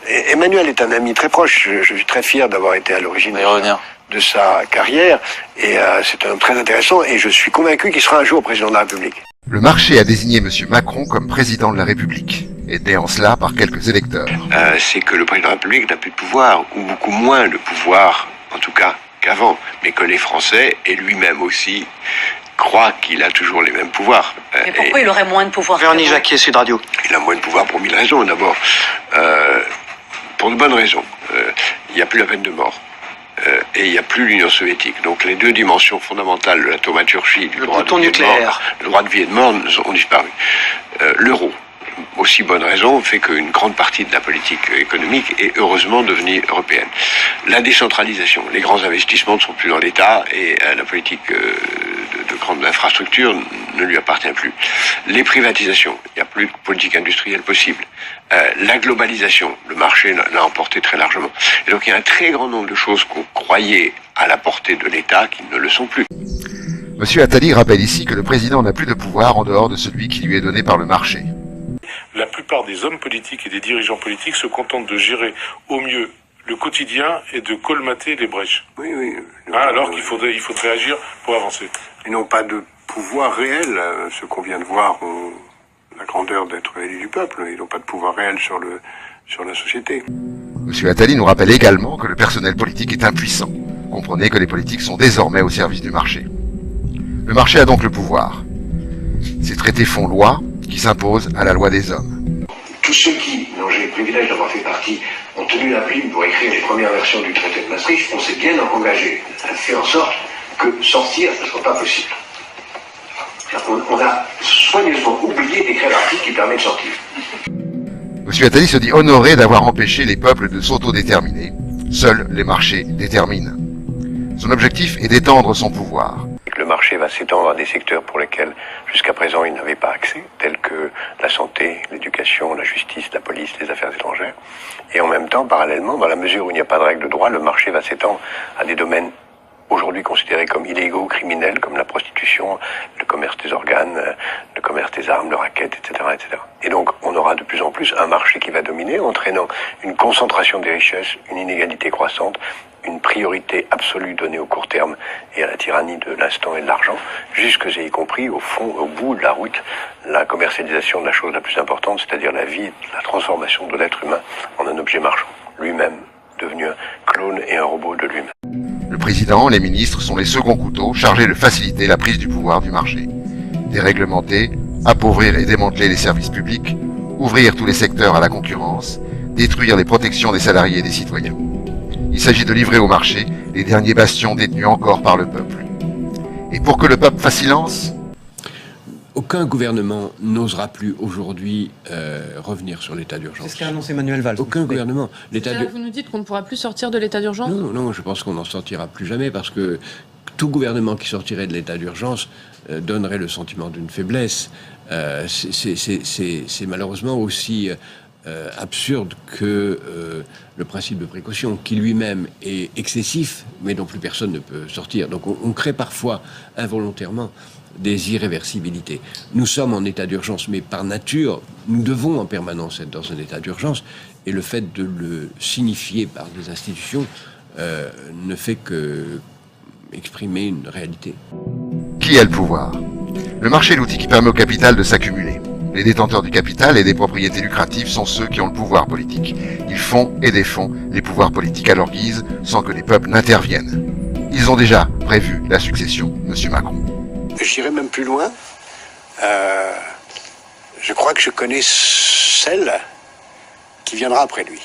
Emmanuel est un ami très proche. Je suis très fier d'avoir été à l'origine de sa carrière. Et c'est un homme très intéressant. Et je suis convaincu qu'il sera un jour président de la République. Le marché a désigné M. Macron comme président de la République, aidé en cela par quelques électeurs. C'est que le président de la République n'a plus de pouvoir, ou beaucoup moins de pouvoir, en tout cas, qu'avant. Mais que les Français, et lui-même aussi, croient qu'il a toujours les mêmes pouvoirs. Mais pourquoi il aurait moins de pouvoir? Véronique Jacquier, Sud Radio. Il a moins de pouvoir pour 1000 raisons. D'abord, pour de bonnes raisons. Il n'y a plus la peine de mort. Et il n'y a plus l'Union soviétique. Donc les deux dimensions fondamentales de la thaumaturgie, du droit de vie et de mort, le droit de vie et de mort ont disparu. L'euro, aussi bonne raison, fait qu'une grande partie de la politique économique est heureusement devenue européenne. La décentralisation, les grands investissements ne sont plus dans l'État et la politique de grandes infrastructures ne lui appartient plus. Les privatisations, il n'y a plus de politique industrielle possible. La globalisation, le marché l'a emporté très largement. Et donc il y a un très grand nombre de choses qu'on croyait à la portée de l'État qui ne le sont plus. Monsieur Attali rappelle ici que le président n'a plus de pouvoir en dehors de celui qui lui est donné par le marché. La plupart des hommes politiques et des dirigeants politiques se contentent de gérer au mieux le quotidien et de colmater les brèches. Oui. Alors qu'il faudrait agir pour avancer. Ils n'ont pas de pouvoir réel. Ce qu'on vient de voir ont la grandeur d'être élus du peuple. Ils n'ont pas de pouvoir réel sur la société. Monsieur Attali nous rappelle également que le personnel politique est impuissant. Comprenez que les politiques sont désormais au service du marché. Le marché a donc le pouvoir. Ces traités font loi qui s'imposent à la loi des hommes. Tous ceux qui, dont j'ai le privilège d'avoir fait partie, ont tenu la plume pour écrire les premières versions du traité de Maastricht, on s'est bien engagé à faire en sorte que sortir ne soit pas possible. On a soigneusement oublié d'écrire l'article qui permet de sortir. Monsieur Attali se dit honoré d'avoir empêché les peuples de s'autodéterminer. Seuls les marchés déterminent. Son objectif est d'étendre son pouvoir. Le marché va s'étendre à des secteurs pour lesquels jusqu'à présent il n'avait pas accès, tels que la santé, l'éducation, la justice, la police, les affaires étrangères. Et en même temps, parallèlement, dans la mesure où il n'y a pas de règle de droit, le marché va s'étendre à des domaines aujourd'hui considérés comme illégaux, criminels, comme la prostitution, le commerce des organes, le commerce des armes, le racket, etc., etc. Et donc, on aura de plus en plus un marché qui va dominer, entraînant une concentration des richesses, une inégalité croissante, une priorité absolue donnée au court terme et à la tyrannie de l'instant et de l'argent, jusque et y compris, au fond, au bout de la route, la commercialisation de la chose la plus importante, c'est-à-dire la vie, la transformation de l'être humain en un objet marchand, lui-même devenu un clone et un robot de lui-même. Le président, les ministres sont les seconds couteaux chargés de faciliter la prise du pouvoir du marché. Déréglementer, appauvrir et démanteler les services publics, ouvrir tous les secteurs à la concurrence, détruire les protections des salariés et des citoyens. Il s'agit de livrer au marché les derniers bastions détenus encore par le peuple. Et pour que le peuple fasse silence, aucun gouvernement n'osera plus aujourd'hui revenir sur l'état d'urgence. C'est ce qu'a annoncé Manuel Valls. Aucun gouvernement. Vous nous dites qu'on ne pourra plus sortir de l'état d'urgence? Non, je pense qu'on n'en sortira plus jamais parce que tout gouvernement qui sortirait de l'état d'urgence donnerait le sentiment d'une faiblesse. C'est malheureusement aussi absurde que le principe de précaution, qui lui-même est excessif, mais dont plus personne ne peut sortir. Donc on crée parfois involontairement des irréversibilités. Nous sommes en état d'urgence, mais par nature, nous devons en permanence être dans un état d'urgence, et le fait de le signifier par des institutions ne fait que exprimer une réalité. Qui a le pouvoir? Le marché est l'outil qui permet au capital de s'accumuler. Les détenteurs du capital et des propriétés lucratives sont ceux qui ont le pouvoir politique. Ils font et défont les pouvoirs politiques à leur guise sans que les peuples n'interviennent. Ils ont déjà prévu la succession, monsieur Macron. J'irai même plus loin. Je crois que je connais celle qui viendra après lui.